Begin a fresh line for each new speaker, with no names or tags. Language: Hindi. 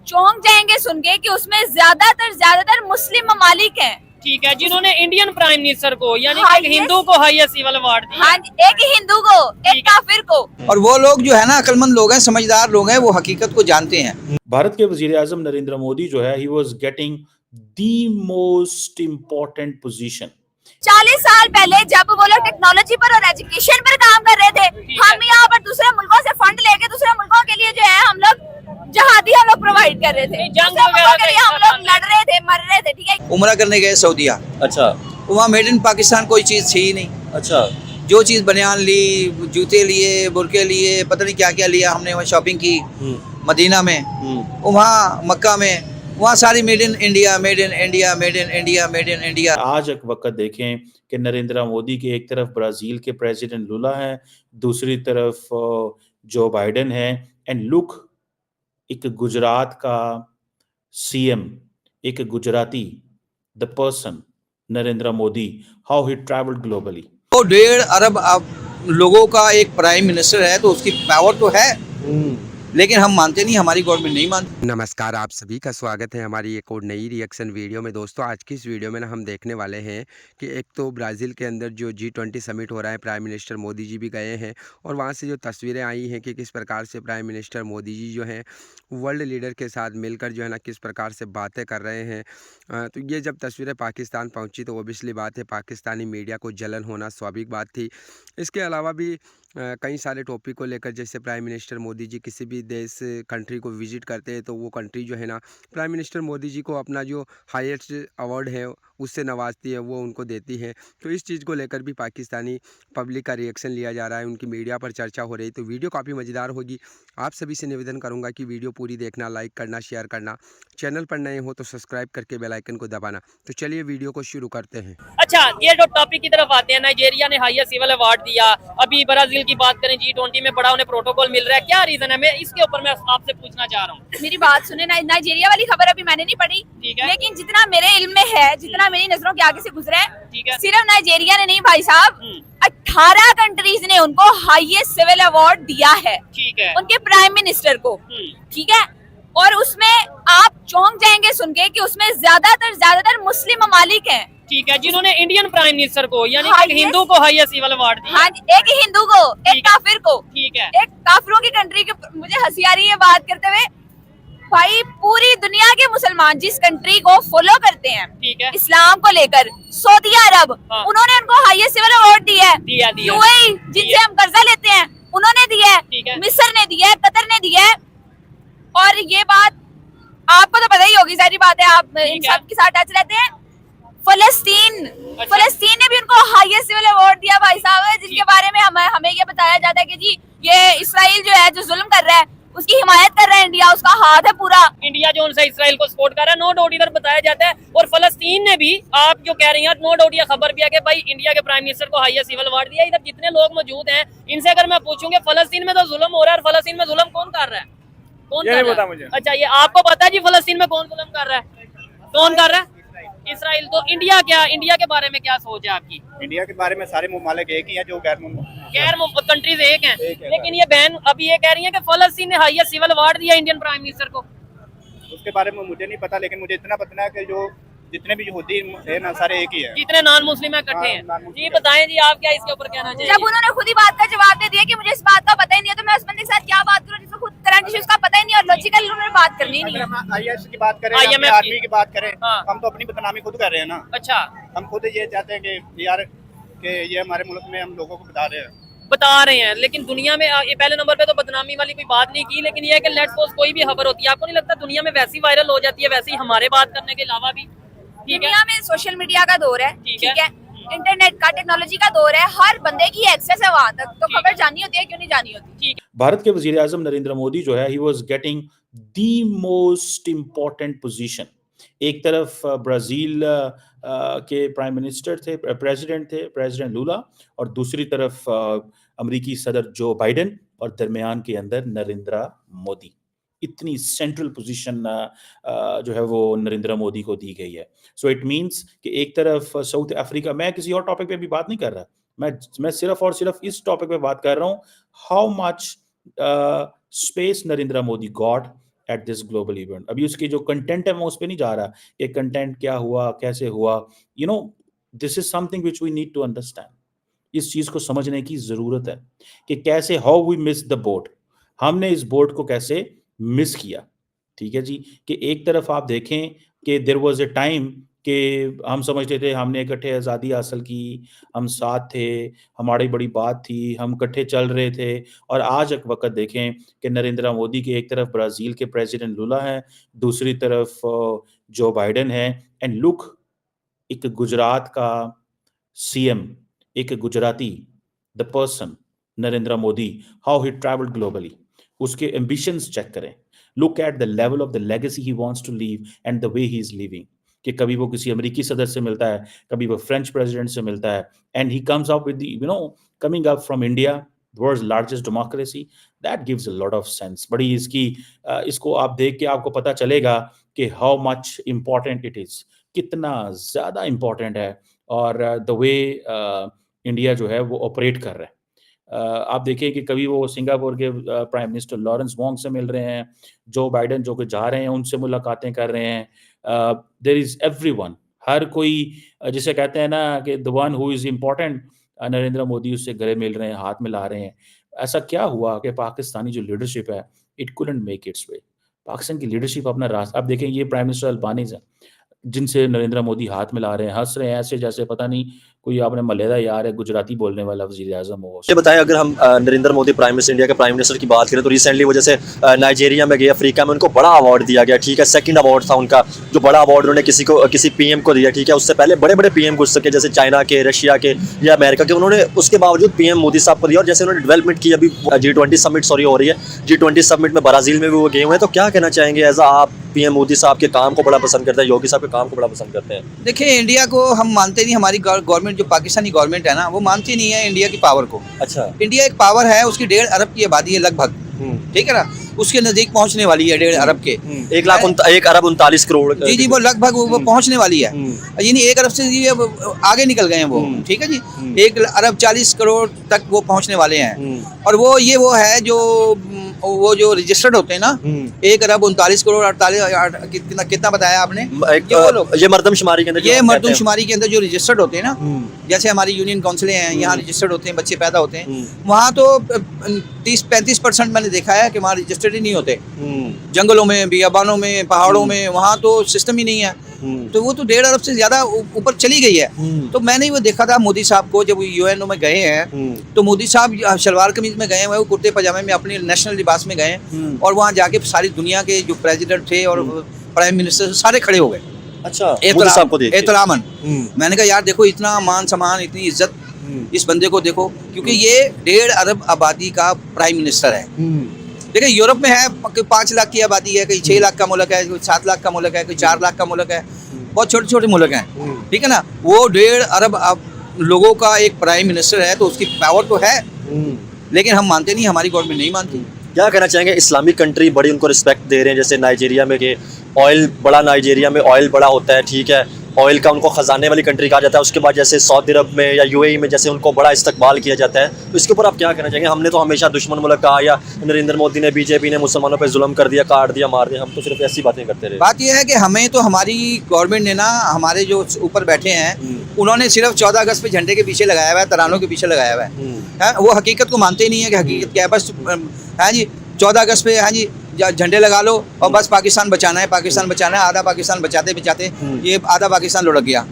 चौंक जाएंगे सुन के कि उसमें ज्यादातर मुस्लिम ममालिक हैं।
ठीक है, जिन्होंने इंडियन प्राइम मिनिस्टर को यानी
हाँ,
एक हिंदू को हाईएस्ट सिविल अवार्ड दिया।
हाँ, एक हिंदू को, एक काफिर को।
और वो लोग जो है ना अक्लमंद लोग हैं, समझदार लोग हैं, वो हकीकत को जानते हैं।
भारत के वजीर आजम नरेंद्र मोदी जो है he was getting the most important position.
40 साल पहले जब वो लोग टेक्नोलॉजी पर और एजुकेशन पर काम कर रहे थे, हम यहाँ पर दूसरे मुल्कों से फंड लेके दूसरे मुल्कों के लिए जो है हम लोग जहादी हम लोग प्रोवाइड कर रहे थे,
जंग
दूसरे मुल्कों के लिए हम लोग लड़ रहे थे, मर रहे थे। ठीक है,
उम्रा करने गए सऊदीया,
अच्छा
वहाँ मेड इन पाकिस्तान कोई चीज़ थी ही नहीं।
अच्छा,
जो चीज़ बनियान ली, जूते लिए, बुरके लिए, पता नहीं क्या क्या लिया हमने, वहाँ शॉपिंग की मदीना में, वहाँ मक्का में, वहाँ सारी made in India, made in India, made in India, made in India.
आज एक वक्त देखें कि नरेंद्र मोदी के एक तरफ ब्राजील के प्रेसिडेंट लुला हैं, दूसरी तरफ जो बाइडेन है, एंड लुक एक गुजरात का सीएम, एक Gujarati, the person Narendra Modi, how he travelled globally.
तो 1.5 अरब लोगों का एक प्राइम मिनिस्टर है, तो उसकी पावर तो है, लेकिन हम मानते नहीं, हमारी गवर्नमेंट नहीं मानती।
नमस्कार, आप सभी का स्वागत है हमारी एक और नई रिएक्शन वीडियो में। दोस्तों, आज की इस वीडियो में ना हम देखने वाले हैं कि एक तो ब्राज़ील के अंदर जो G20 समिट हो रहा है, प्राइम मिनिस्टर मोदी जी भी गए हैं और वहाँ से जो तस्वीरें आई हैं कि किस प्रकार से प्राइम मिनिस्टर मोदी जी जो हैं वर्ल्ड लीडर के साथ मिलकर जो है ना किस प्रकार से बातें कर रहे हैं। तो ये जब तस्वीरें पाकिस्तान पहुँची तो ओबियसली बात है पाकिस्तानी मीडिया को जलन होना स्वाभाविक बात थी। इसके अलावा भी कई सारे टॉपिक को लेकर, जैसे प्राइम मिनिस्टर मोदी जी किसी भी देश कंट्री को विजिट करते हैं तो वो कंट्री जो है ना प्राइम मिनिस्टर मोदी जी को अपना जो हाईएस्ट अवार्ड है उससे नवाजती है, वो उनको देती है। तो इस चीज़ को लेकर भी पाकिस्तानी पब्लिक का रिएक्शन लिया जा रहा है, उनकी मीडिया पर चर्चा हो रही। तो वीडियो काफ़ी मज़ेदार होगी। आप सभी से निवेदन करूँगा कि वीडियो पूरी देखना, लाइक करना, शेयर करना, चैनल पर नए हो तो सब्सक्राइब करके बेल आइकन को दबाना। तो चलिए वीडियो को शुरू करते हैं।
अच्छा, ये जो टॉपिक की तरफ आते हैं, नाइजीरिया ने हाईएस्ट सिविल अवार्ड दिया, अभी ब्राजील की बात करें G20 में बड़ा उन्हें प्रोटोकॉल मिल रहा है, क्या रीजन है? मैं इसके ऊपर मैं आपसे पूछना चाह रहा हूँ।
मेरी बात सुने, नाइजीरिया वाली खबर अभी मैंने नहीं पढ़ी,
ठीक है,
लेकिन जितना मेरे इल्म में है, जितना मेरी नजरों के आगे से गुजरा है,
ठीक है,
सिर्फ नाइजीरिया ने नहीं भाई साहब, 18 कंट्रीज ने उनको हाईएस्ट सिविल अवार्ड दिया है,
ठीक है,
उनके प्राइम मिनिस्टर को। ठीक है, और उसमें आप चौंक जाएंगे सुन के कि उसमें ज्यादातर मुस्लिम ममालिक हैं।
ठीक है, जिन्होंने इंडियन प्राइम मिनिस्टर को यानी
हाँ,
एक हिंदू को हाईएस्ट सिविल अवार्ड दिया।
हाँ, एक हिंदू को, एक काफिर को।
ठीक है,
एक काफिरों की कंट्री के, मुझे हंसी आ रही है बात करते हुए। भाई, पूरी दुनिया के मुसलमान जिस कंट्री को फॉलो करते हैं,
ठीक है,
इस्लाम को लेकर, सऊदी अरब,
हाँ,
उन्होंने उनको हाईएस्ट सिविल अवार्ड दिया है। यूएई जिनसे हम कर्जा लेते हैं, उन्होंने दिया है, मिस्र ने दिया है, कतर ने दिया है। और ये बात आपको तो पता ही होगी, सारी बात है, आप इन सब के साथ टच रहते हैं। फलस्तीन ने भी उनको हाईएस्ट सिविल अवार्ड दिया भाई साहब, जिनके बारे में हमें ये बताया जाता है कि जी ये इसराइल जो है, जो जुल्म कर रहा है, उसकी हिमायत कर रहा है इंडिया, उसका हाथ है पूरा।
इंडिया जो उनसे इसराइल को सपोर्ट कर रहा है, नो डाउट इधर बताया जाता है। और फलस्तीन ने भी, आप जो कह रही हैं, नो डाउट ये खबर भी है कि भाई इंडिया के प्राइम मिनिस्टर को हाईएस्ट सिविल अवार्ड दिया। इधर जितने लोग मौजूद हैं, इनसे अगर मैं पूछूंगा फलस्तीन में तो जुल्म हो रहा है, और फलस्तीन में जुल्म कौन कर रहा है? कौन कर रहा है? मुझे अच्छा, ये आपको पता है जी फलस्तीन में कौन जुल्म कर रहा है? कौन कर रहा है? इसराइल। तो इंडिया के बारे में क्या सोच है आपकी?
इंडिया के बारे में सारे मुमालिक एक ही हैं, जो गैर
कंट्रीज एक हैं, लेकिन ये बहन अभी ये कह रही है कि फलस्तीन ने हाईएस्ट सिविल अवार्ड दिया इंडियन प्राइम मिनिस्टर को।
उसके बारे में मुझे नहीं पता, लेकिन मुझे इतना पता है कि जो जितने भी यहूदी है ना, सारे एक ही है,
जितने नॉन मुस्लिम है इकट्ठे हैं। जी बताएं जी, आप क्या इसके ऊपर कहना चाहिए?
जब उन्होंने खुद ही बात का जवाब दे दिया कि मुझे इस बात का पता ही नहीं है, तो मैं उस बंदे के साथ क्या बात करूं जिसको खुद करंट इश्यूज का पता ही नहीं, और लॉजिकल उन्होंने बात करनी नहीं है।
IS की बात करें, आर्मी की बात करें, हम तो अपनी बदनामी खुद कर रहे हैं ना।
अच्छा,
हम खुद ये चाहते हैं कि यार कि ये हमारे मुल्क में हम लोगों को
बता रहे हैं, लेकिन दुनिया में ये पहले नंबर पे तो बदनामी वाली कोई बात नहीं की, लेकिन ये है कि लेट्स सपोज कोई भी खबर होती है, आपको नहीं लगता दुनिया में वैसी वायरल हो जाती है, वैसे ही हमारे बात करने के अलावा भी?
दुनिया में सोशल मीडिया का दौर है, ठीक है, इंटरनेट का, टेक्नोलॉजी का दौर है, हर बंदे की एक्सेस है वहां तक, तो खबर जानी होती है, क्यों नहीं जानी होती?
भारत के वजीर आजम नरेंद्र मोदी जो है he was getting the most important position. एक तरफ ब्राजील के प्राइम मिनिस्टर थे, प्रेसिडेंट लूला, और दूसरी तरफ अमेरिकी सदर जो बाइडेन, और दरमियान के अंदर नरेंद्र मोदी। इतनी सेंट्रल पोजीशन जो है वो नरेंद्र मोदी को दी गई है। सो इट मींस कि एक तरफ साउथ अफ्रीका, मैं किसी और टॉपिक पे भी बात नहीं कर रहा, मैं सिर्फ और सिर्फ इस टॉपिक पे बात कर रहा हूँ, how much space Narendra Modi got at this global event. अभी उसकी जो कंटेंट है मैं उस पर नहीं जा रहा कि कंटेंट क्या हुआ, कैसे हुआ, this is something which we need to understand. इस चीज को समझने की जरूरत है कि कैसे, how we miss the boat, हमने इस बोट को कैसे मिस किया। ठीक है जी, कि एक तरफ आप देखें कि देयर वाज अ टाइम कि हम समझते थे हमने इकट्ठे आज़ादी हासिल की, हम साथ थे, हमारी बड़ी बात थी, हम इकट्ठे चल रहे थे। और आज एक वक्त देखें कि नरेंद्र मोदी के एक तरफ ब्राज़ील के प्रेसिडेंट लुला हैं, दूसरी तरफ जो बाइडेन है, एंड लुक, एक गुजरात का सीएम, एक Gujarati, the person Narendra Modi, how he travelled globally, उसके एम्बिशंस चेक करें, look at the level of the legacy he wants to leave and the way he is living. कि कभी वो किसी अमेरिकी सदर से मिलता है, कभी वो फ्रेंच प्रेसिडेंट से मिलता है, and he comes up with coming up from India, world's largest democracy, that gives a lot of sense. बड़ी इसको आप देख के आपको पता चलेगा कि how much important it is, कितना ज़्यादा इम्पॉर्टेंट है, और द वे इंडिया जो है वो ऑपरेट कर रहा है। आप देखिए कि कभी वो सिंगापुर के प्राइम मिनिस्टर लॉरेंस वोंग से मिल रहे हैं, जो बाइडेन जो कि जा रहे हैं उनसे मुलाकातें कर रहे हैं। देयर इज एवरीवन, हर कोई, जिसे कहते हैं ना कि the one who is important, Narendra Modi उससे गले मिल रहे हैं, हाथ मिला रहे हैं। ऐसा क्या हुआ कि पाकिस्तानी जो लीडरशिप है, इट कुडंट मेक इट्स वे। पाकिस्तान की लीडरशिप अपना रास्ता, आप देखें ये प्राइम मिनिस्टर अल्बानीज़ है जिनसे नरेंद्र मोदी हाथ मिला रहे हैं, हंस रहे हैं ऐसे जैसे पता नहीं कोई आपने मलेदा यार है, गुजराती बोलने वाला वज़ीर आज़म हो।
ये बताएं, अगर हम Narendra Modi prime minister, India के प्राइम मिनिस्टर की बात करें तो रिसेंटली वो जैसे नाइजीरिया में गए, अफ्रीका में, उनको बड़ा अवार्ड दिया गया। ठीक है, सेकंड अवार्ड था उनका, जो बड़ा अवार्ड उन्होंने किसी पीएम को दिया। ठीक है, उससे पहले बड़े बड़े पीएम गुजर सके, जैसे चाइना के, रशिया के या अमेरिका के, उन्होंने उसके बावजूद पीएम मोदी साहब को दिया। और जैसे उन्होंने डेवलपमेंट की, अभी G20 समिट हो रही है, G20 समिट में ब्राज़ील में भी वो गए हुए हैं। तो क्या कहना चाहेंगे एज आप, पीएम मोदी साहब के काम को बड़ा पसंद करते हैं, योगी साहब के काम को बड़ा पसंद करते हैं?
देखिए, इंडिया को हम मानते नहीं, हमारी गवर्नमेंट जो पाकिस्तानी गवर्नमेंट है ना, वो मानती नहीं है इंडिया की पावर को।
अच्छा,
इंडिया एक पावर है, उसकी 1.5 अरब की आबादी है लगभग, ठीक है ना, उसके नजदीक पहुंचने वाली है 1.5 अरब के,
1 अरब 39 करोड़।
जी, वो लगभग वो पहुंचने वाली है, यानी 1 अरब से आगे निकल गए हैं वो। ठीक है जी, 1 अरब 40 करोड़ तक वो पहुंचने वाले हैं। और वो है जो रजिस्टर्ड होते हैं ना, 1 अरब 39 करोड़ 48, कितना बताया आपने?
ये मर्दमशुमारी के अंदर,
ये मर्दमशुमारी के अंदर जो रजिस्टर्ड होते हैं ना, जैसे हमारी यूनियन काउंसिलें हैं, यहाँ रजिस्टर्ड होते हैं, बच्चे पैदा होते हैं, वहाँ तो 30-35% मैंने देखा है कि वहाँ रजिस्टर्ड ही नहीं होते। जंगलों में, बियाबानों में, पहाड़ों में, वहाँ तो सिस्टम ही नहीं है। तो वो तो 1.5 अरब से ज्यादा ऊपर चली गई है। तो मैंने वो देखा था मोदी साहब को, जब वो यूएनओ में गए हैं, तो मोदी साहब शलवार कमीज में गए हुए, वो कुर्ते पजामे में अपने नेशनल लिबास में गए, और वहाँ जाके सारी दुनिया के जो प्रेसिडेंट थे और प्राइम मिनिस्टर सारे खड़े हो गए।
अच्छा, मोदी साहब को
एहतरामन। मैंने कहा यार देखो, इतना मान सम्मान, इतनी इज्जत इस बंदे को देखो, क्योंकि ये 1.5 अरब आबादी का प्राइम मिनिस्टर है। देखिए, यूरोप में है 5 लाख की आबादी है, कहीं 6 लाख का मुल्क है, कोई 7 लाख का मुल्क है, कोई 4 लाख का मुल्क है, बहुत छोटे छोटे मुल्क हैं। ठीक है ना, वो 1.5 अरब लोगों का एक प्राइम मिनिस्टर है, तो उसकी पावर तो है, लेकिन हम मानते नहीं, हमारी गवर्नमेंट नहीं मानती।
क्या कहना चाहेंगे, इस्लामिक कंट्री बड़ी उनको रिस्पेक्ट दे रहे हैं, जैसे नाइजीरिया में के ऑयल बड़ा, नाइजीरिया में ऑयल बड़ा होता है, ठीक है, ऑयल का उनको खजाने वाली कंट्री कहा जाता है। उसके बाद जैसे सऊदी अरब में या यूएई में जैसे उनको बड़ा इस्तकबाल किया जाता है, तो इसके ऊपर आप क्या कहना चाहेंगे? हमने तो हमेशा दुश्मन मुल्क कहा, या नरेंद्र मोदी ने, बीजेपी ने मुसलमानों पर जुल्म कर दिया, काट दिया, मार दिया, हम तो सिर्फ ऐसी बातें करते रहे।
बात यह है कि हमें तो हमारी गवर्नमेंट ने ना, हमारे जो ऊपर बैठे हैं, उन्होंने सिर्फ 14 अगस्त पे झंडे के पीछे लगाया हुआ है, तरानों के पीछे लगाया हुआ है। वो हकीकत को मानते ही नहीं है कि हकीकत क्या है। बस है जी, 14 अगस्त पे है जी झंडे लगा लो और बस पाकिस्तान बचाना है, पाकिस्तान बचाना है। आधा पाकिस्तान बचाते बचाते ये आधा पाकिस्तान लुढ़क गया।